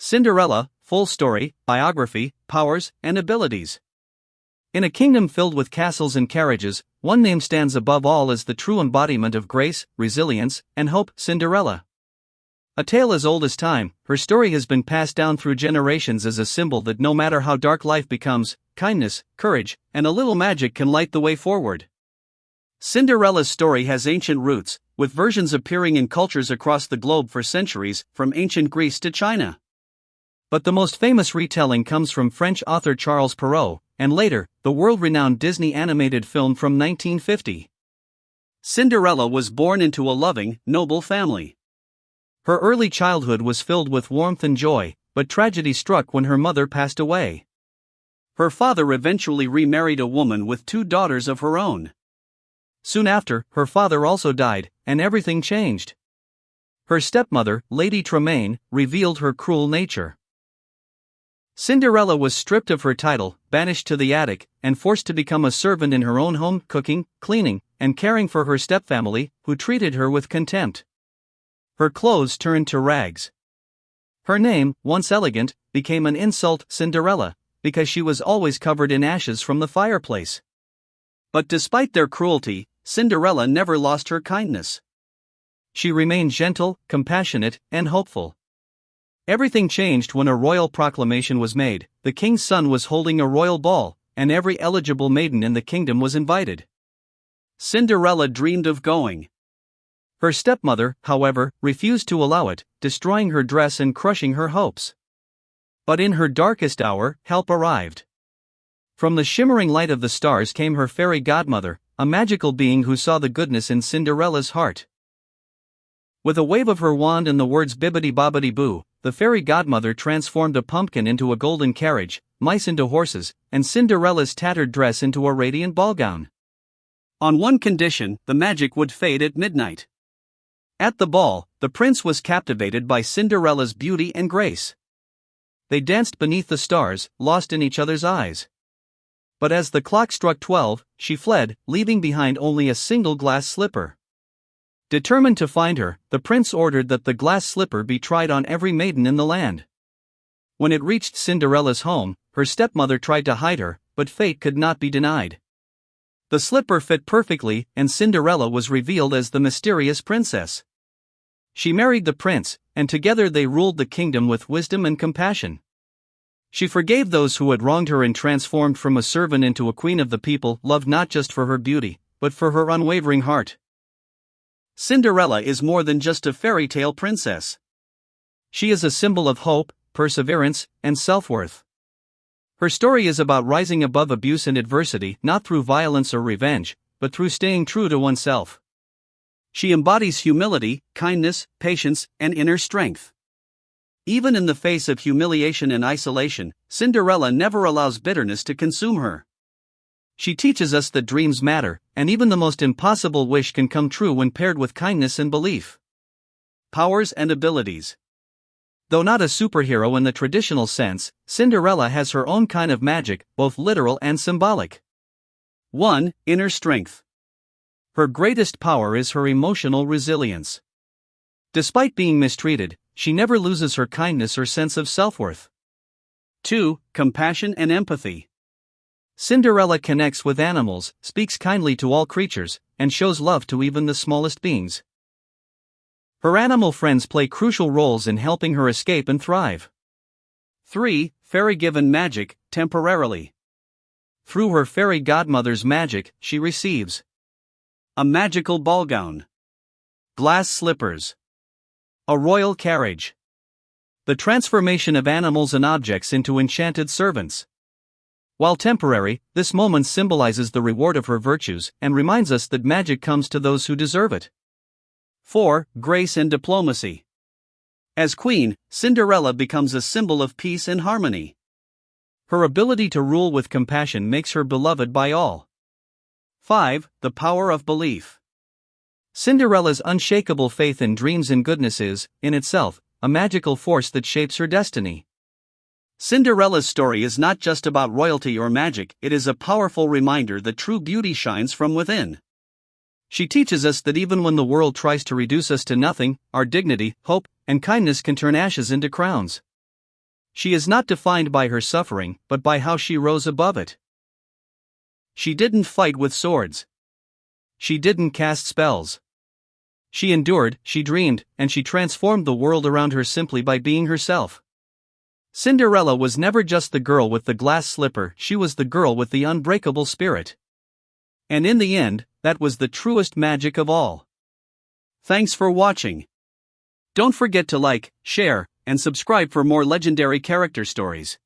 Cinderella, full story, biography, powers, and abilities. In a kingdom filled with castles and carriages, one name stands above all as the true embodiment of grace, resilience, and hope: Cinderella. A tale as old as time, her story has been passed down through generations as a symbol that no matter how dark life becomes, kindness, courage, and a little magic can light the way forward. Cinderella's story has ancient roots, with versions appearing in cultures across the globe for centuries, from ancient Greece to China. But the most famous retelling comes from French author Charles Perrault, and later, the world-renowned Disney animated film from 1950. Cinderella was born into a loving, noble family. Her early childhood was filled with warmth and joy, but tragedy struck when her mother passed away. Her father eventually remarried a woman with 2 daughters of her own. Soon after, her father also died, and everything changed. Her stepmother, Lady Tremaine, revealed her cruel nature. Cinderella was stripped of her title, banished to the attic, and forced to become a servant in her own home, cooking, cleaning, and caring for her stepfamily, who treated her with contempt. Her clothes turned to rags. Her name, once elegant, became an insult: Cinderella, because she was always covered in ashes from the fireplace. But despite their cruelty, Cinderella never lost her kindness. She remained gentle, compassionate, and hopeful. Everything changed when a royal proclamation was made. The king's son was holding a royal ball, and every eligible maiden in the kingdom was invited. Cinderella dreamed of going. Her stepmother, however, refused to allow it, destroying her dress and crushing her hopes. But in her darkest hour, help arrived. From the shimmering light of the stars came her fairy godmother, a magical being who saw the goodness in Cinderella's heart. With a wave of her wand and the words "bibbidi-bobbidi-boo," the fairy godmother transformed a pumpkin into a golden carriage, mice into horses, and Cinderella's tattered dress into a radiant ballgown. On one condition: the magic would fade at midnight. At the ball, the prince was captivated by Cinderella's beauty and grace. They danced beneath the stars, lost in each other's eyes. But as the clock struck 12, she fled, leaving behind only a single glass slipper. Determined to find her, the prince ordered that the glass slipper be tried on every maiden in the land. When it reached Cinderella's home, her stepmother tried to hide her, but fate could not be denied. The slipper fit perfectly, and Cinderella was revealed as the mysterious princess. She married the prince, and together they ruled the kingdom with wisdom and compassion. She forgave those who had wronged her and transformed from a servant into a queen of the people, loved not just for her beauty, but for her unwavering heart. Cinderella is more than just a fairy tale princess. She is a symbol of hope, perseverance, and self-worth. Her story is about rising above abuse and adversity, not through violence or revenge, but through staying true to oneself. She embodies humility, kindness, patience, and inner strength. Even in the face of humiliation and isolation, Cinderella never allows bitterness to consume her. She teaches us that dreams matter, and even the most impossible wish can come true when paired with kindness and belief. Powers and abilities. Though not a superhero in the traditional sense, Cinderella has her own kind of magic, both literal and symbolic. 1. Inner strength. Her greatest power is her emotional resilience. Despite being mistreated, she never loses her kindness or sense of self-worth. 2. Compassion and empathy. Cinderella connects with animals, speaks kindly to all creatures, and shows love to even the smallest beings. Her animal friends play crucial roles in helping her escape and thrive. 3. Fairy-given magic, temporarily. Through her fairy godmother's magic, she receives a magical ballgown, glass slippers, a royal carriage, the transformation of animals and objects into enchanted servants. While temporary, this moment symbolizes the reward of her virtues and reminds us that magic comes to those who deserve it. 4. Grace and diplomacy. As queen, Cinderella becomes a symbol of peace and harmony. Her ability to rule with compassion makes her beloved by all. 5. The power of belief. Cinderella's unshakable faith in dreams and goodness is, in itself, a magical force that shapes her destiny. Cinderella's story is not just about royalty or magic, it is a powerful reminder that true beauty shines from within. She teaches us that even when the world tries to reduce us to nothing, our dignity, hope, and kindness can turn ashes into crowns. She is not defined by her suffering, but by how she rose above it. She didn't fight with swords. She didn't cast spells. She endured, she dreamed, and she transformed the world around her simply by being herself. Cinderella was never just the girl with the glass slipper, she was the girl with the unbreakable spirit. And in the end, that was the truest magic of all. Thanks for watching. Don't forget to like, share, and subscribe for more legendary character stories.